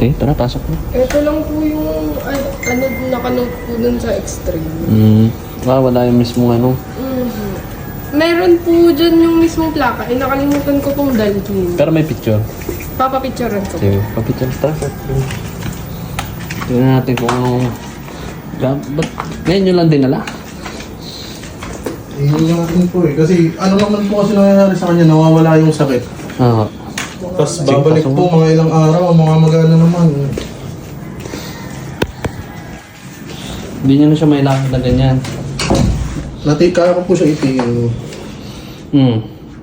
Okay, tara, pasok mo. Ito lang po yung ano nakanote po dun sa extreme. Wala yung mismong ano. Meron po dyan yung mismong plaka. Nakalimutan ko pong dalhin. Pero may picture. Papapicturean ko. Sige, papicture. Tara, sir. Tingnan natin kung anong... Ba't ngayon nyo lang dinala? Hindi natin po eh. Kasi ano naman po kasi nangyayari sa kanya, nawawala yung sakit. Oo. Tapos babalik po mga ilang araw, mga magana naman. Hindi nyo na siya mailakad na ganyan. Natika ko po siya itingin.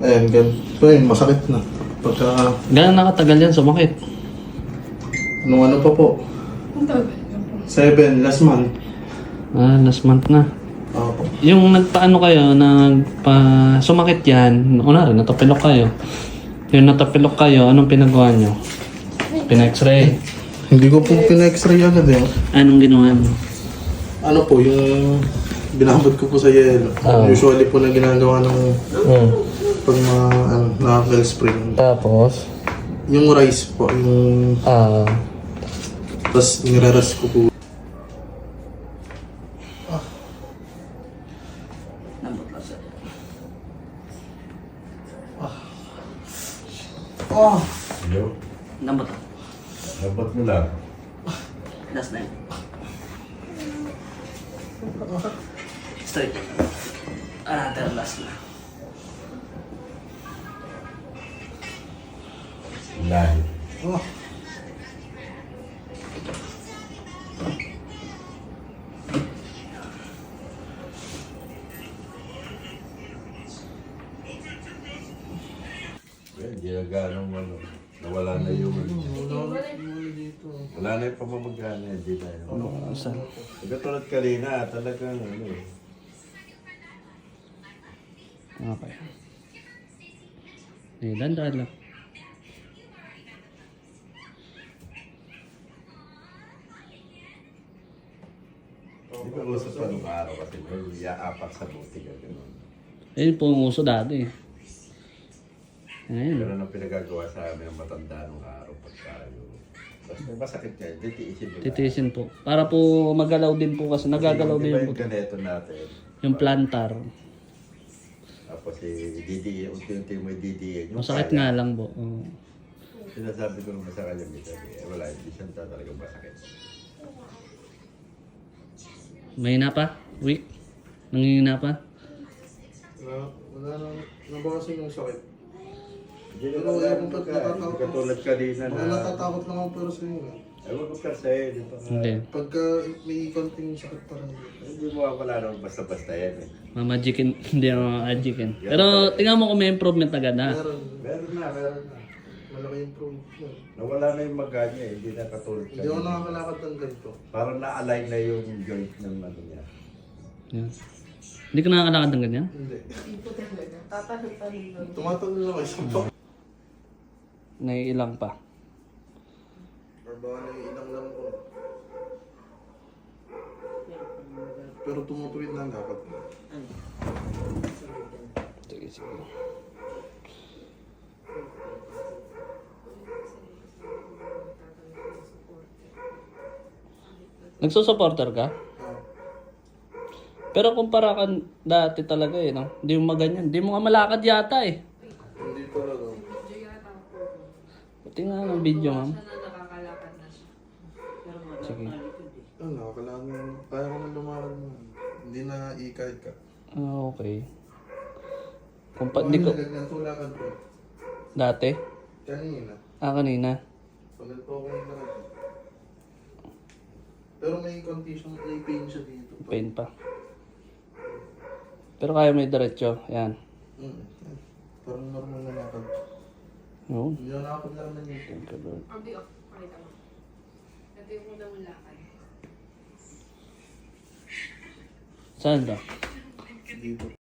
Ayan, ganito yun, masakit na. Pagka, Gano'n nakatagal yan, sumakit. nung ano pa po, Ang tagal. 7, last month. Last month na. Opo. Yung nagpaano kayo, sumakit yan, rin, natapilok kayo. Yung natapilok kayo, anong pinagawa nyo? Pina-x-ray. Hindi ko po pina-x-ray agad eh. Anong ginawa mo? Ano po, yung binabad ko po sa yelo. Usually po na ginagawa ng pag mga knuckle spring. Tapos? Yung rice po, yung... Tapos niraras ko po. Hello? Nambot. Dapat mo lang. Last name. Straight. Pero last na. Lahi. Hindi na ganong ano. Nawala na yung ano. Wala na yung pamamagana. Hindi na yun. Saan? Katulad kanina, talagang ano eh. Okay. Dahan-dahan lang. Di ba uso pa nung araw kasi may yaapak sa buti ka gano'n. Ayun po ang uso dati. Ayun. Pero nang pinagagawa sa amin ang matanda nung araw pag tayo. Basta may masakit niya, hindi tiisin mo. Titiisin po. Para po magalaw din po kasi nagagalaw din yung yung buto. ganito natin. Yung plantar. Tapos DDA, unti-unti mo DDA. Masakit nga lang po. Oo. Sinasabi ko naman sa kanya, wala, hindi siya talaga masakit. Mahina pa? Weak? Nangihina pa? Wala na, nabawasan yung sakit. Hindi na Pero wala yung akong natatakot. katulad kanina Mga na. natatakot lang ako pero sa inyo. Ewan ko kasi, di ba? Hindi. Pagka may konting sakit parang Hindi mo wala naman basta-basta yan eh. Mamajikin. Hindi ako mamajikin. Pero tingnan mo kung may improvement agad ha. meron. Meron na. Malaki improvement. Nawala na yung maganya eh, hindi na katulad Hindi ako nakakalakad ng ganito. Parang na-align na yung joint ng ano niya. Yan. Hindi ka nakakalakad ng ganyan? Hindi. Hindi po talaga. Tatahan-tahan lang. Tumatalo ako isang pa. Naiilang pa. Or baka naiilang lang ko. Pero tumutuwid na dapat. Sige, sige. Nagsusupporter ka? Pero kumpara ka dati talaga eh, no? Hindi mo maganyan. Hindi mo nga malakad yata eh. Hindi talaga. Pati nga ng video, ma'am. Nakakalakad na siya. Sige. Nakakalangin. Kaya ko na lumakad mo. Hindi na ikahit ka. Okay. Kung pa, di ko, Nagtulakad ko. dati? Kanina. Kanina. Pagod po ako yung lakad. Pero may condition, may pain siya dito. Pain pa. Pero kaya may diretso. Yan. Parang normal na lakad. No? Hindi na nakapaglakan ng ito. Thank you, Lord. Abi, pakita mo. Ito yung unang lakad. Saan ba? Dito.